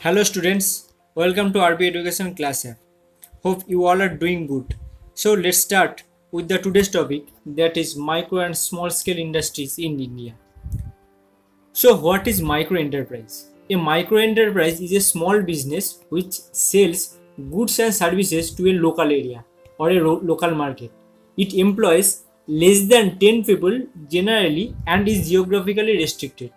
Hello students, welcome to RP Education Class App. Hope you all are doing good. So let's start with the today's topic, that is micro and small scale industries in India. So what is micro enterprise? A micro enterprise is a small business which sells goods and services to a local area or a local market. It employs less than 10 people generally and is geographically restricted.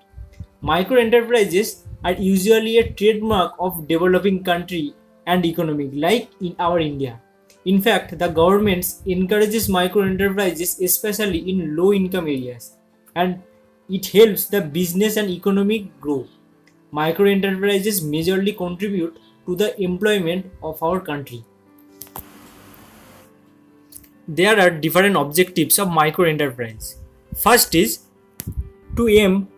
Micro enterprises are usually a trademark of developing country and economy like in our India. In fact, the government encourages micro enterprises especially in low income areas, and it helps the business and economy grow. Micro enterprises majorly contribute to the employment of our country. There are different objectives of micro enterprise. First is to aim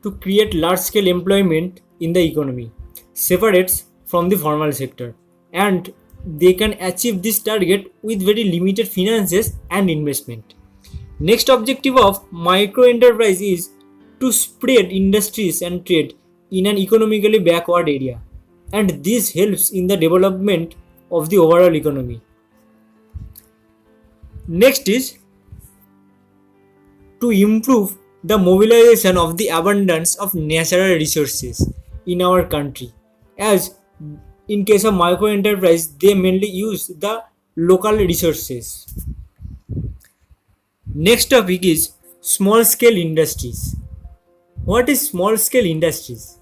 to create large-scale employment in the economy, separates from the formal sector, and they can achieve this target with very limited finances and investment. Next objective of micro enterprise is to spread industries and trade in an economically backward area, and this helps in the development of the overall economy. Next is to improve the mobilization of the abundance of natural resources in our country, as in case of micro enterprise they mainly use the local resources. Next topic is small scale industries. What is small scale industries?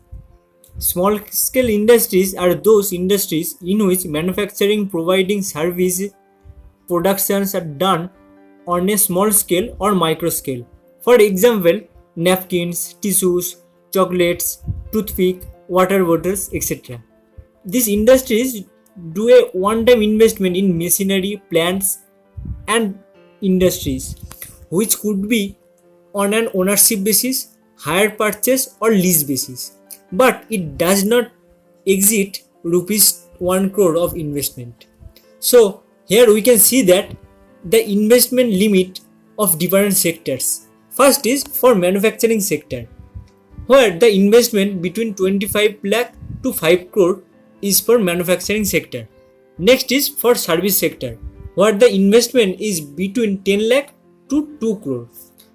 Small scale industries are those industries in which manufacturing, providing service, productions are done on a small scale or micro scale. For example, napkins, tissues, chocolates, toothpick, water bottles, etc. These industries do a one-time investment in machinery, plants, and industries, which could be on an ownership basis, hire purchase, or lease basis. But it does not exceed rupees 1 crore of investment. So here we can see that the investment limit of different sectors. First is for manufacturing sector, where the investment between 25 lakh to 5 crore is for manufacturing sector. Next is for service sector, where the investment is between 10 lakh to 2 crore.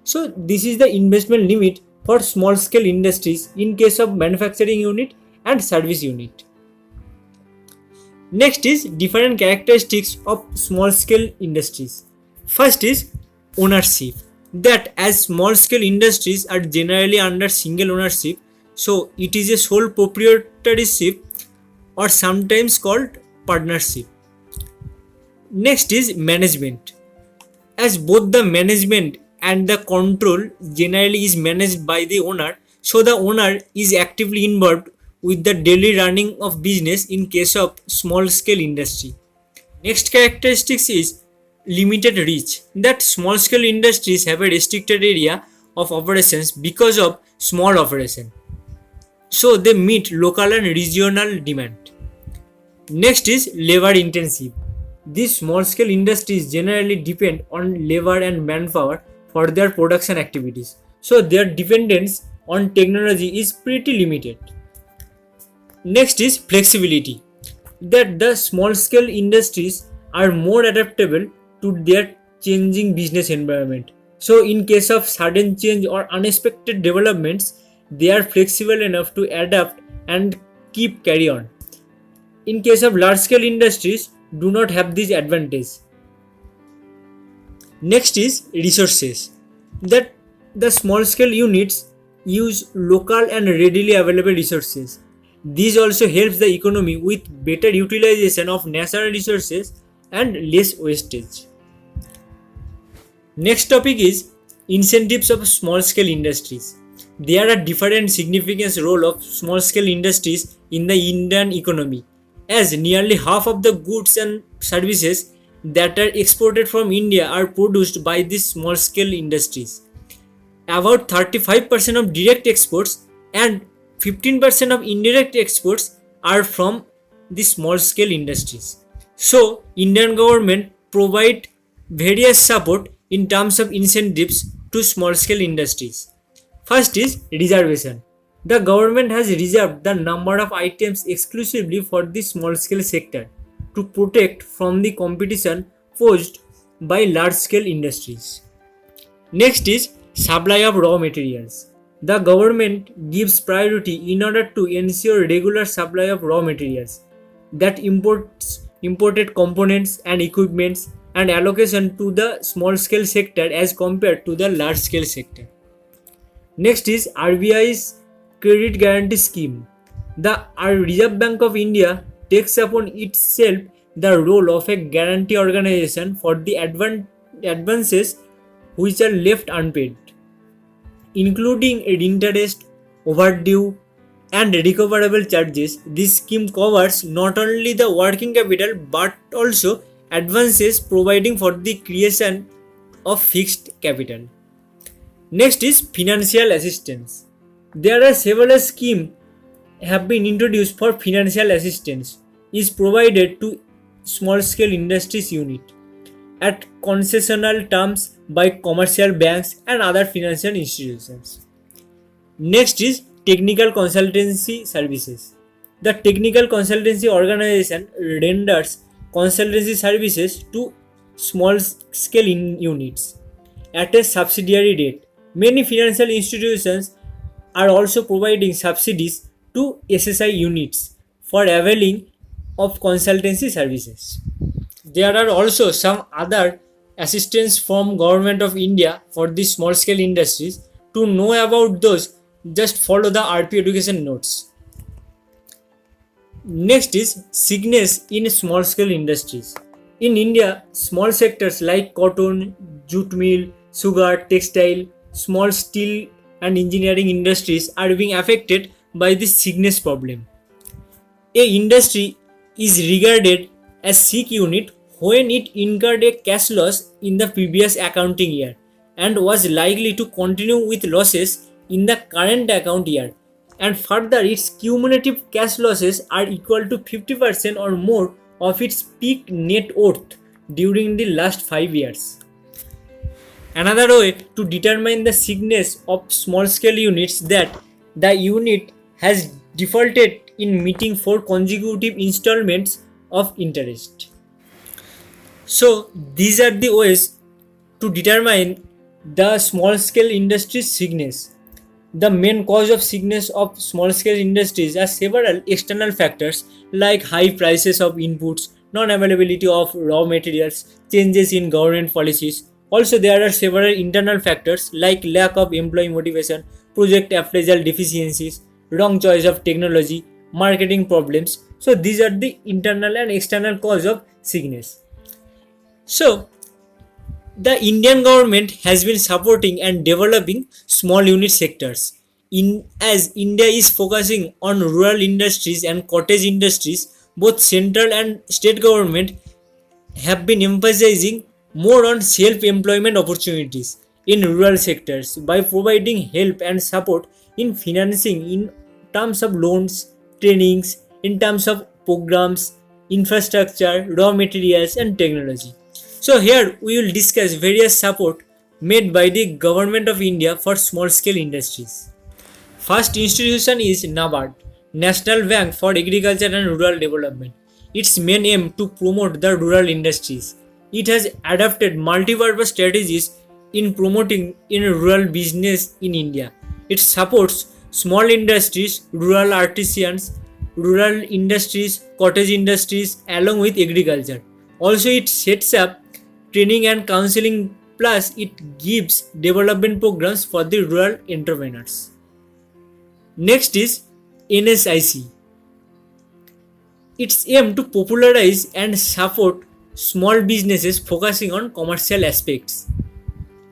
So this is the investment limit for small scale industries in case of manufacturing unit and service unit. Next is different characteristics of small scale industries. First is ownership, that as small scale industries are generally under single ownership, so it is a sole proprietorship or sometimes called partnership. Next is management, as both the management and the control generally is managed by the owner, so the owner is actively involved with the daily running of business in case of small scale industry. Next characteristics is limited reach, that small scale industries have a restricted area of operations because of small operation, so they meet local and regional demand. Next is labor intensive. These small scale industries generally depend on labor and manpower for their production activities, so their dependence on technology is pretty limited. Next is flexibility, that the small scale industries are more adaptable to their changing business environment. So in case of sudden change or unexpected developments, they are flexible enough to adapt and carry on. In case of large scale industries, do not have this advantage. Next is resources, that the small scale units use local and readily available resources. This also helps the economy with better utilization of natural resources and less wastage. Next topic is incentives of small scale industries. There are different significant role of small scale industries in the Indian economy, as nearly half of the goods and services that are exported from India are produced by these small scale industries. About 35% of direct exports and 15% of indirect exports are from the small scale industries. So Indian government provide various support in terms of incentives to small scale industries. First is reservation, The government has reserved the number of items exclusively for the small scale sector to protect from the competition posed by large scale industries. Next is supply of raw materials. The government gives priority in order to ensure regular supply of raw materials that imported components and equipments and allocation to the small scale sector as compared to the large scale sector. Next is RBI's Credit Guarantee Scheme. The Reserve Bank of India takes upon itself the role of a guarantee organization for the advances which are left unpaid, including interest, overdue, and recoverable charges. This scheme covers not only the working capital but also advances providing for the creation of fixed capital. Next is financial assistance. There are several schemes have been introduced for financial assistance is provided to small scale industries unit at concessional terms by commercial banks and other financial institutions. Next is technical consultancy services. The technical consultancy organization renders consultancy services to small scale units at a subsidiary rate. Many financial institutions are also providing subsidies to SSI units for availing of consultancy services. There are also some other assistance from Government of India for the small scale industries. To know about those, just follow the RP education notes. Next is sickness in small scale industries. In India, small sectors like cotton, jute mill, sugar, textile, small steel and engineering industries are being affected by this sickness problem. A industry is regarded as sick unit when it incurred a cash loss in the previous accounting year and was likely to continue with losses in the current account year, and further its cumulative cash losses are equal to 50% or more of its peak net worth during the last 5 years. Another way to determine the sickness of small scale units that the unit has defaulted in meeting 4 consecutive installments of interest. So these are the ways to determine the small scale industry's sickness. The main cause of sickness of small scale industries are several external factors like high prices of inputs, non-availability of raw materials, changes in government policies. Also, there are several internal factors like lack of employee motivation, project appraisal deficiencies, wrong choice of technology, marketing problems. So these are the internal and external cause of sickness. So the Indian government has been supporting and developing small unit sectors. As India is focusing on rural industries and cottage industries, both central and state government have been emphasizing more on self-employment opportunities in rural sectors by providing help and support in financing in terms of loans, trainings, in terms of programs, infrastructure, raw materials and technology. So here we will discuss various support made by the Government of India for small scale industries. First institution is NABARD, National Bank for Agriculture and Rural Development. Its main aim to promote the rural industries. It has adopted multi-purpose strategies in promoting rural business in India. It supports small industries, rural artisans, rural industries, cottage industries along with agriculture. Also it sets up training and counseling, plus it gives development programs for the rural entrepreneurs. Next is NSIC. Its aim to popularize and support small businesses focusing on commercial aspects.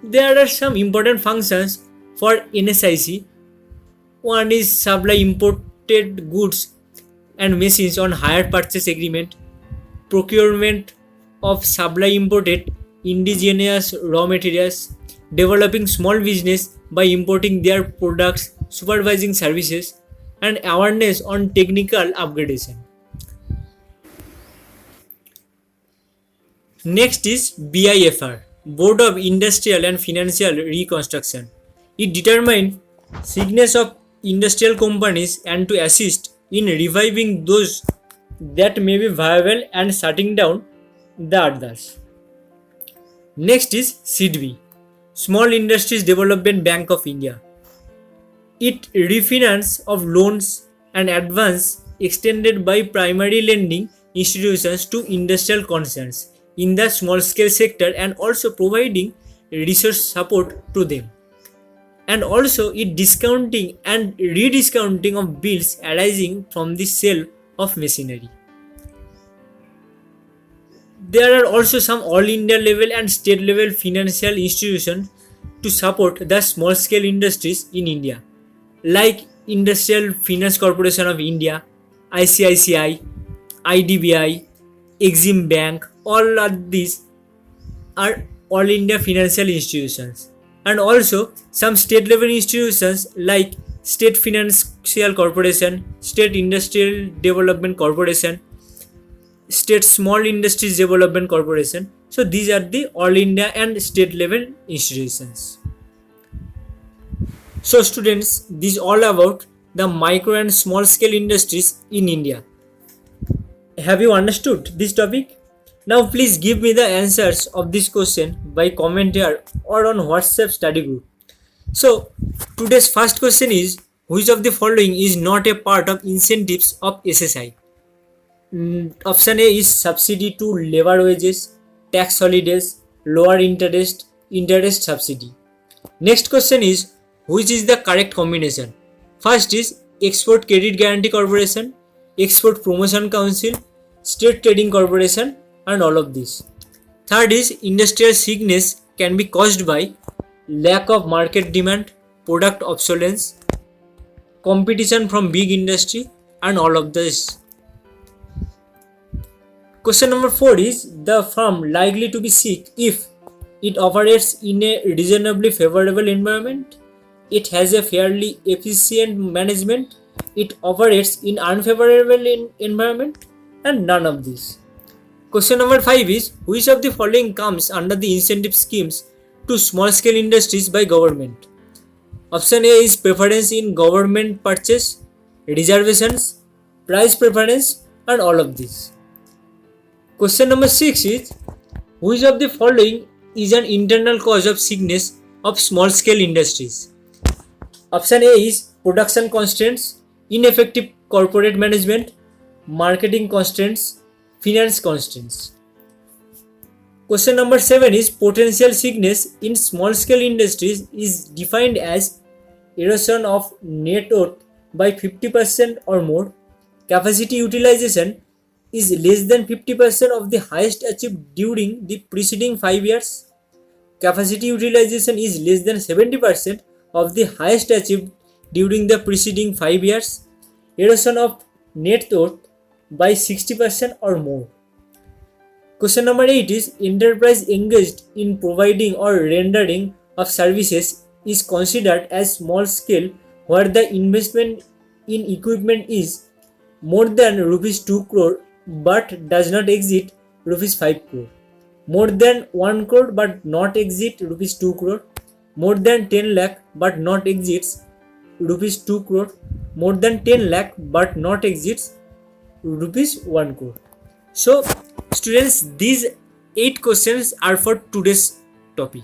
There are some important functions for NSIC. One is supply imported goods and machines on hire purchase agreement, procurement of supply imported indigenous raw materials, developing small business by importing their products, supervising services, and awareness on technical upgradation. Next is BIFR, Board of Industrial and Financial Reconstruction. It determines sickness of industrial companies and to assist in reviving those that may be viable and shutting down the others. Next is SIDBI, Small Industries Development Bank of India. It refinance of loans and advance extended by primary lending institutions to industrial concerns in the small scale sector and also providing resource support to them. And also it discounting and rediscounting of bills arising from the sale of machinery. There are also some all India level and state level financial institutions to support the small scale industries in India, like Industrial Finance Corporation of India, ICICI, IDBI, Exim Bank. All of these are all India financial institutions, and also some state level institutions like State Financial Corporation, State Industrial Development Corporation, State Small Industries Development Corporation. So these are the all India and state level institutions. So students, this is all about the micro and small scale industries in India. Have you understood this topic? Now please give me the answers of this question by comment here or on WhatsApp study group. So today's first question is, which of the following is not a part of incentives of SSI? Option A is subsidy to labor wages, tax holidays, lower interest subsidy. Next question is, which is the correct combination? First is Export Credit Guarantee Corporation, Export Promotion Council, State Trading Corporation, and all of this. Third is industrial sickness can be caused by lack of market demand, product obsolescence, competition from big industry, and all of this. Question number 4 is, the firm likely to be sick if it operates in a reasonably favorable environment, it has a fairly efficient management, it operates in unfavorable environment, and none of these. Question number 5 is, which of the following comes under the incentive schemes to small scale industries by government? Option A is preference in government purchase, reservations, price preference, and all of these. Question number 6 is, which of the following is an internal cause of sickness of small scale industries? Option A is production constraints, ineffective corporate management, marketing constraints, finance constraints. Question number 7 is, potential sickness in small scale industries is defined as erosion of net worth by 50% or more, capacity utilization is less than 50% of the highest achieved during the preceding 5 years, capacity utilization is less than 70% of the highest achieved during the preceding 5 years, erosion of net worth by 60% or more. Question number 8 is, enterprise engaged in providing or rendering of services is considered as small scale where the investment in equipment is more than rupees 2 crore but does not exceed rupees 5 crore, more than 1 crore but not exceed rupees 2 crore, more than 10 lakh but not exceeds rupees 2 crore, more than 10 lakh but not exceeds rupees 1 crore. So students, these 8 questions are for today's topic.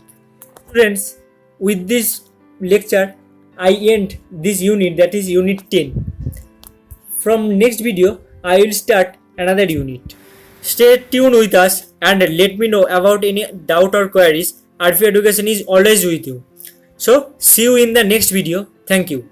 Students, with this lecture I end this unit, that is unit 10. From next video I will start another unit. Stay tuned with us and let me know about any doubt or queries. RP Education is always with you. So see you in the next video. Thank you.